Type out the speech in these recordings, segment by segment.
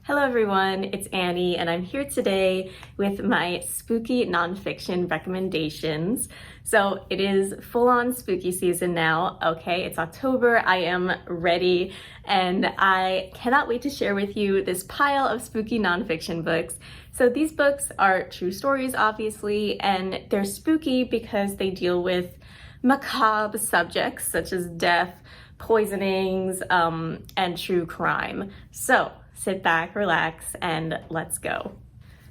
Hello everyone, it's Annie and I'm here today with my spooky nonfiction recommendations. So it is full-on spooky season now, okay? It's October, I am ready, and I cannot wait to share with you this pile of spooky nonfiction books. So these books are true stories, obviously, and they're spooky because they deal with macabre subjects such as death, poisonings, and true crime. So sit back, relax, and let's go.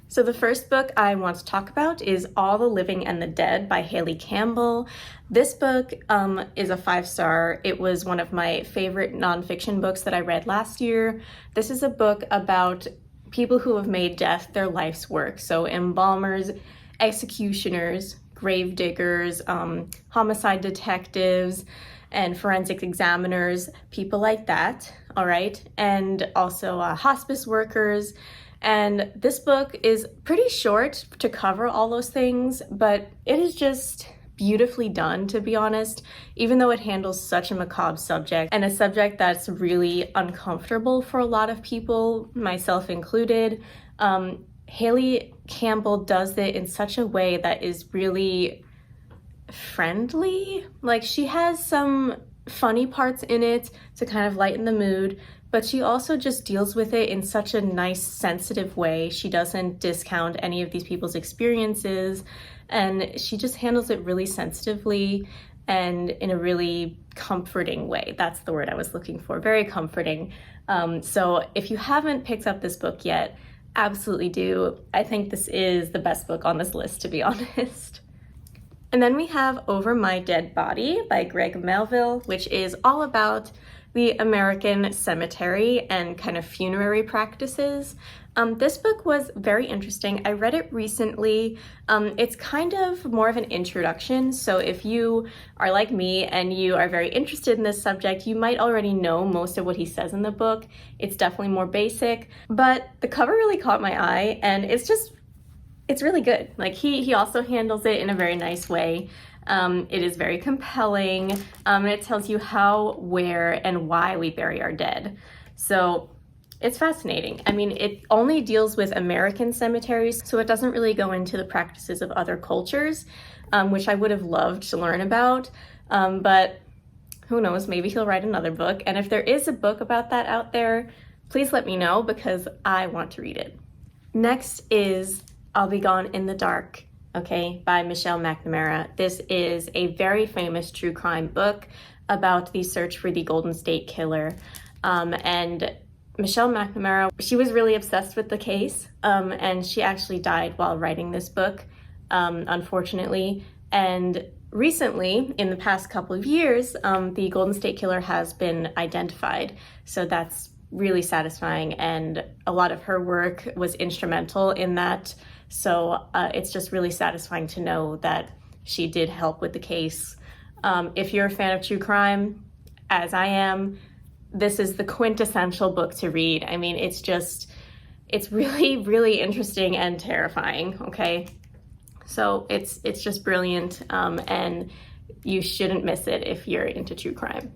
So the first book I want to talk about is All the Living and the Dead by Haley Campbell. This book is a 5-star. It was one of my favorite nonfiction books that I read last year. This is a book about people who have made death their life's work. So embalmers, executioners, grave diggers, homicide detectives, and forensic examiners, people like that, all right? And also hospice workers. And this book is pretty short to cover all those things, but it is just beautifully done, to be honest, even though it handles such a macabre subject and a subject that's really uncomfortable for a lot of people, myself included. Haley Campbell does it in such a way that is really friendly. Like, she has some funny parts in it to kind of lighten the mood, but she also just deals with it in such a nice, sensitive way. She doesn't discount any of these people's experiences, and she just handles it really sensitively and in a really comforting way. That's the word I was looking for, very comforting. So if you haven't picked up this book yet, absolutely do. I think this is the best book on this list, to be honest. And then we have Over My Dead Body by Greg Melville, which is all about the American cemetery and kind of funerary practices. This book was very interesting. I read it recently. It's kind of more of an introduction. So if you are like me and you are very interested in this subject, you might already know most of what he says in the book. It's definitely more basic, but the cover really caught my eye, and it's really good. Like, he also handles it in a very nice way. It is very compelling, and it tells you how, where, and why we bury our dead. So it's fascinating. I mean, it only deals with American cemeteries, so it doesn't really go into the practices of other cultures, which I would have loved to learn about. But who knows, maybe he'll write another book. And if there is a book about that out there, please let me know, because I want to read it. Next is I'll Be Gone in the Dark, okay, by Michelle McNamara. This is a very famous true crime book about the search for the Golden State Killer. And Michelle McNamara, she was really obsessed with the case, and she actually died while writing this book, unfortunately. And recently, in the past couple of years, the Golden State Killer has been identified. So that's really satisfying, and a lot of her work was instrumental in that. So it's just really satisfying to know that she did help with the case. If you're a fan of true crime, as I am, this is the quintessential book to read. I mean, it's really, really interesting and terrifying, okay? So it's just brilliant, and you shouldn't miss it if you're into true crime.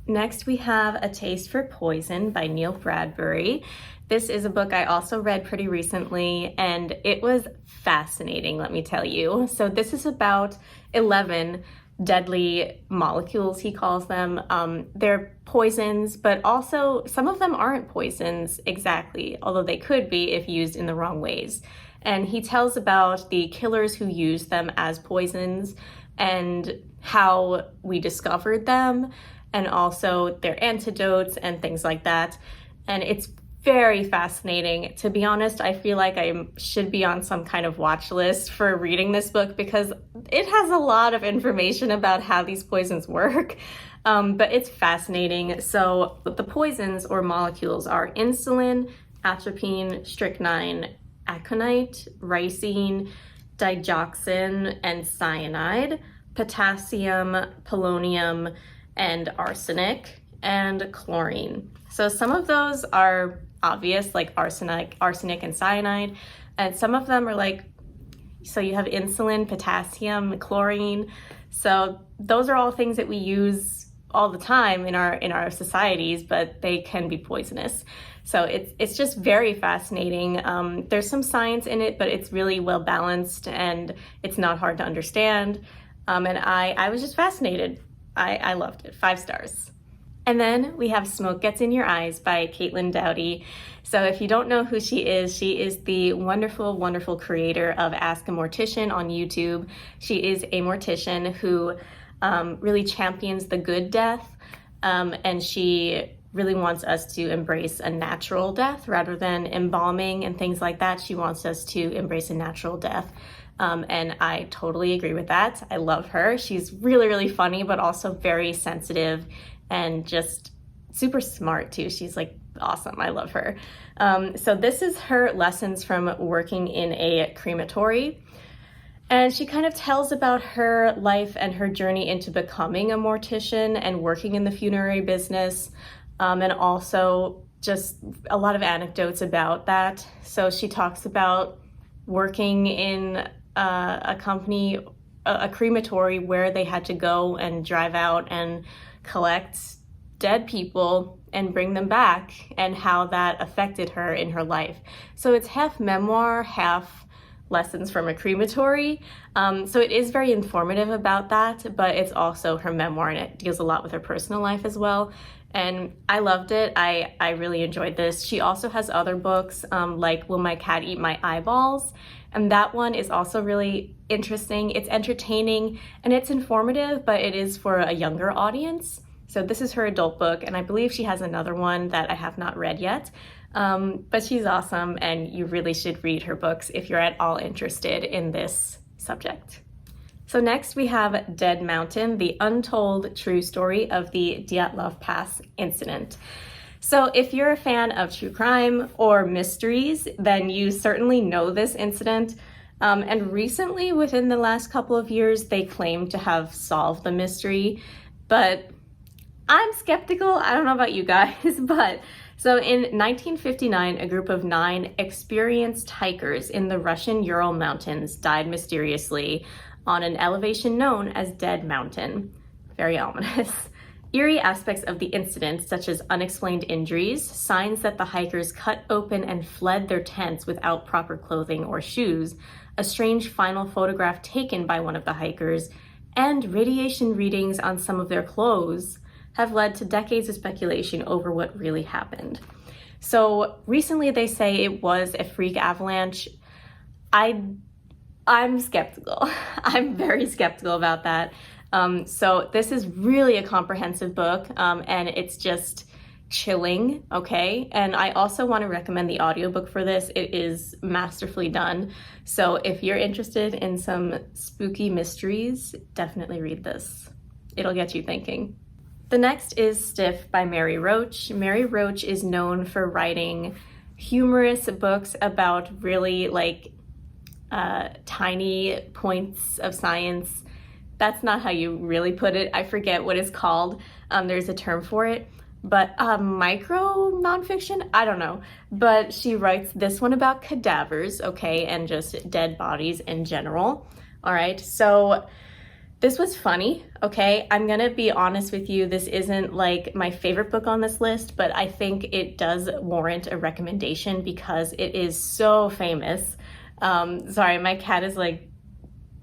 Next, we have A Taste for Poison by Neil Bradbury. This is a book I also read pretty recently, and it was fascinating, let me tell you. So this is about 11 deadly molecules, he calls them. They're poisons, but also some of them aren't poisons exactly, although they could be if used in the wrong ways. And he tells about the killers who use them as poisons and how we discovered them, and also their antidotes and things like that. And it's very fascinating. To be honest, I feel like I should be on some kind of watch list for reading this book, because it has a lot of information about how these poisons work. But it's fascinating. So the poisons or molecules are insulin, atropine, strychnine, aconite, ricin, digoxin, and cyanide, potassium, polonium, and arsenic, and chlorine. So some of those are obvious, like arsenic and cyanide, and some of them are like, so you have insulin, potassium, chlorine. So those are all things that we use all the time in our societies, but they can be poisonous. So it's just very fascinating. There's some science in it, but it's really well balanced and it's not hard to understand. And I was just fascinated. I loved it. 5 stars. And then we have Smoke Gets in Your Eyes by Caitlin Doughty. So if you don't know who she is the wonderful, wonderful creator of Ask a Mortician on YouTube. She is a mortician who really champions the good death, and she really wants us to embrace a natural death rather than embalming and things like that. She wants us to embrace a natural death. And I totally agree with that. I love her. She's really, really funny, but also very sensitive and just super smart too. She's like awesome. I love her. So this is her lessons from working in a crematory. And she kind of tells about her life and her journey into becoming a mortician and working in the funerary business. And also just a lot of anecdotes about that. So she talks about working in a company, a crematory, where they had to go and drive out and collect dead people and bring them back, and how that affected her in her life. So it's half memoir, half lessons from a crematory. So it is very informative about that, but it's also her memoir, and it deals a lot with her personal life as well. And I loved it. I really enjoyed this. She also has other books like Will My Cat Eat My Eyeballs? And that one is also really interesting. It's entertaining and it's informative, but it is for a younger audience. So this is her adult book, and I believe she has another one that I have not read yet. But she's awesome, and you really should read her books if you're at all interested in this subject. So next we have Dead Mountain, the untold true story of the Dyatlov Pass incident. So if you're a fan of true crime or mysteries, then you certainly know this incident. And recently, within the last couple of years, they claim to have solved the mystery, but I'm skeptical. I don't know about you guys, but so in 1959, a group of 9 experienced hikers in the Russian Ural Mountains died mysteriously on an elevation known as Dead Mountain. Very ominous. Eerie aspects of the incident, such as unexplained injuries, signs that the hikers cut open and fled their tents without proper clothing or shoes, a strange final photograph taken by one of the hikers, and radiation readings on some of their clothes have led to decades of speculation over what really happened. So recently they say it was a freak avalanche. I'm skeptical. I'm very skeptical about that. So this is really a comprehensive book, and it's just chilling, okay? And I also want to recommend the audiobook for this. It is masterfully done. So if you're interested in some spooky mysteries, definitely read this. It'll get you thinking. The next is Stiff by Mary Roach. Mary Roach is known for writing humorous books about really tiny points of science. That's not how you really put it. I forget what it's called. There's a term for it, but micro nonfiction? I don't know. But she writes this one about cadavers, okay, and just dead bodies in general. All right, so this was funny, okay? I'm gonna be honest with you, this isn't like my favorite book on this list, but I think it does warrant a recommendation because it is so famous. Sorry, my cat is like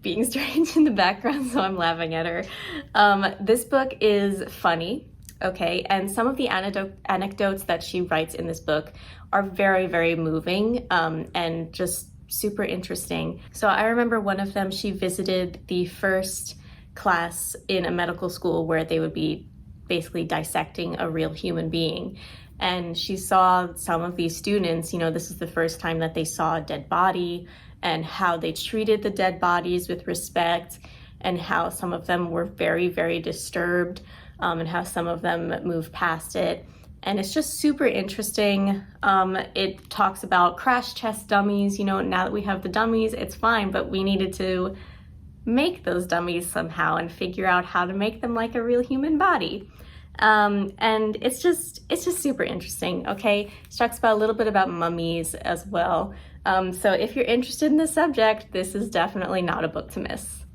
being strange in the background, so I'm laughing at her. This book is funny, okay? And some of the anecdotes that she writes in this book are very, very moving and just super interesting. So I remember one of them, she visited the first class in a medical school where they would be basically dissecting a real human being. And she saw some of these students, you know, this is the first time that they saw a dead body and how they treated the dead bodies with respect and how some of them were very, very disturbed and how some of them moved past it. And it's just super interesting. It talks about crash test dummies. You know, now that we have the dummies, it's fine, but we needed to make those dummies somehow and figure out how to make them like a real human body. And it's just super interesting, okay? She talks about a little bit about mummies as well. So if you're interested in this subject, this is definitely not a book to miss.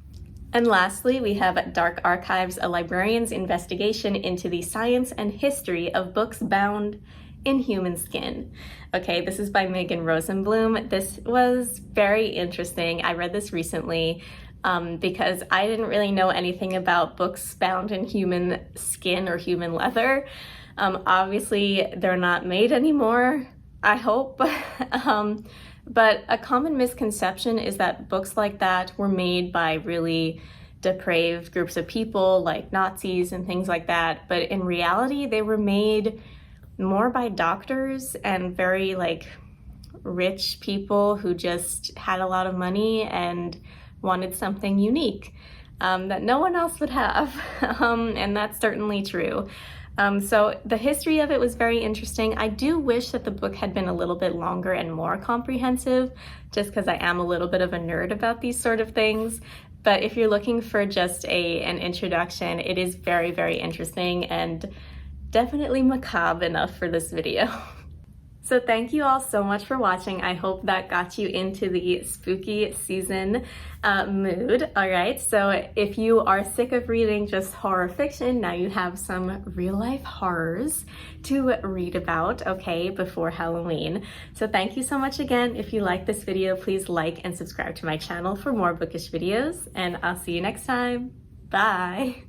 And lastly, we have Dark Archives, a librarian's investigation into the science and history of books bound in human skin. Okay, this is by Megan Rosenblum. This was very interesting. I read this recently because I didn't really know anything about books bound in human skin or human leather. Obviously, they're not made anymore, I hope. But a common misconception is that books like that were made by really depraved groups of people like Nazis and things like that. But in reality, they were made more by doctors and very like rich people who just had a lot of money and wanted something unique that no one else would have. And that's certainly true. So the history of it was very interesting. I do wish that the book had been a little bit longer and more comprehensive, just because I am a little bit of a nerd about these sort of things. But if you're looking for just an introduction, it is very, very interesting and definitely macabre enough for this video. So thank you all so much for watching. I hope that got you into the spooky season mood. All right, so if you are sick of reading just horror fiction, now you have some real life horrors to read about, okay, before Halloween. So thank you so much again. If you like this video, please like and subscribe to my channel for more bookish videos, and I'll see you next time. Bye.